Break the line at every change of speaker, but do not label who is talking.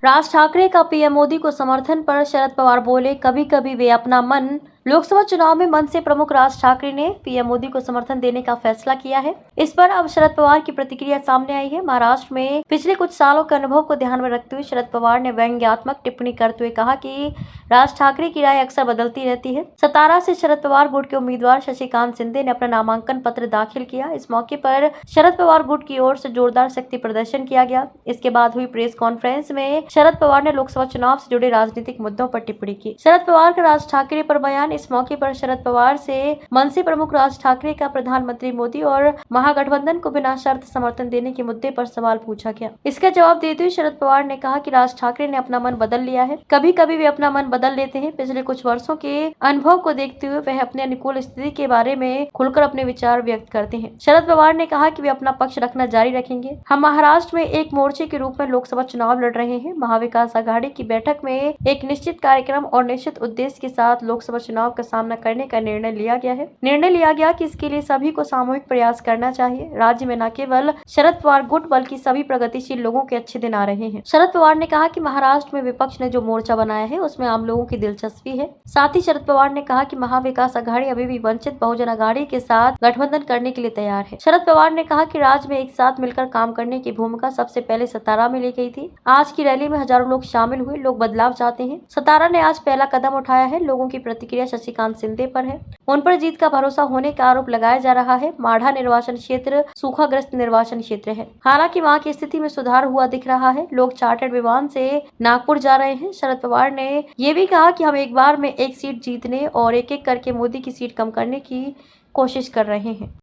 राज ठाकरे का पीएम मोदी को समर्थन पर शरद पवार बोले, कभी कभी वे अपना मन। लोकसभा चुनाव में मन से प्रमुख राज ठाकरे ने पीएम मोदी को समर्थन देने का फैसला किया है। इस पर अब शरद पवार की प्रतिक्रिया सामने आई है। महाराष्ट्र में पिछले कुछ सालों के अनुभव को ध्यान में रखते हुए शरद पवार ने व्यंग्यात्मक टिप्पणी करते हुए कहा कि राज ठाकरे की राय अक्सर बदलती रहती है। सतारा से शरद पवार गुट के उम्मीदवार शशिकांत शिंदे ने अपना नामांकन पत्र दाखिल किया। इस मौके पर शरद पवार गुट की ओर से जोरदार शक्ति प्रदर्शन किया गया। इसके बाद हुई प्रेस कॉन्फ्रेंस में शरद पवार ने लोकसभा चुनाव से जुड़े राजनीतिक मुद्दों पर टिप्पणी की। शरद पवार का राज ठाकरे पर बयान। इस मौके पर शरद पवार से मनसे प्रमुख राज ठाकरे का प्रधानमंत्री मोदी और महागठबंधन को बिना शर्त समर्थन देने के मुद्दे पर सवाल पूछा गया। इसका जवाब देते हुए शरद पवार ने कहा कि राज ठाकरे ने अपना मन बदल लिया है। कभी कभी वे अपना मन बदल लेते हैं। पिछले कुछ वर्षों के अनुभव को देखते हुए वह अपने अनुकूल स्थिति के बारे में खुलकर अपने विचार व्यक्त करते हैं। शरद पवार ने कहा कि वे अपना पक्ष रखना जारी रखेंगे। हम महाराष्ट्र में एक मोर्चे के रूप में लोकसभा चुनाव लड़ रहे हैं। महाविकास आघाड़ी की बैठक में एक निश्चित कार्यक्रम और निश्चित उद्देश्य के साथ लोकसभा चुनाव का सामना करने का निर्णय लिया गया है। निर्णय लिया गया कि इसके लिए सभी को सामूहिक प्रयास करना चाहिए। राज्य में न केवल शरद पवार गुट बल्कि सभी प्रगतिशील लोगों के अच्छे दिन आ रहे हैं। शरद पवार ने कहा कि महाराष्ट्र में विपक्ष ने जो मोर्चा बनाया है उसमें आम लोगों की दिलचस्पी है। साथ ही शरद पवार ने कहा कि महाविकास आघाड़ी अभी भी वंचित बहुजन आघाड़ी के साथ गठबंधन करने के लिए तैयार है। शरद पवार ने कहा कि राज्य में एक साथ मिलकर काम करने की भूमिका सबसे पहले सतारा में ली गई थी। आज की रैली में हजारों लोग शामिल हुए। लोग बदलाव चाहते हैं। सतारा ने आज पहला कदम उठाया है। लोगों की प्रतिक्रिया शशिकांत शिंदे पर है। उन पर जीत का भरोसा होने का आरोप लगाया जा रहा है। माढ़ा निर्वाचन क्षेत्र सूखाग्रस्त निर्वाचन क्षेत्र है। हालांकि वहां की स्थिति में सुधार हुआ दिख रहा है। लोग चार्टर्ड विमान से नागपुर जा रहे हैं। शरद पवार ने ये भी कहा कि हम एक बार में एक सीट जीतने और एक एक करके मोदी की सीट कम करने की कोशिश कर रहे हैं।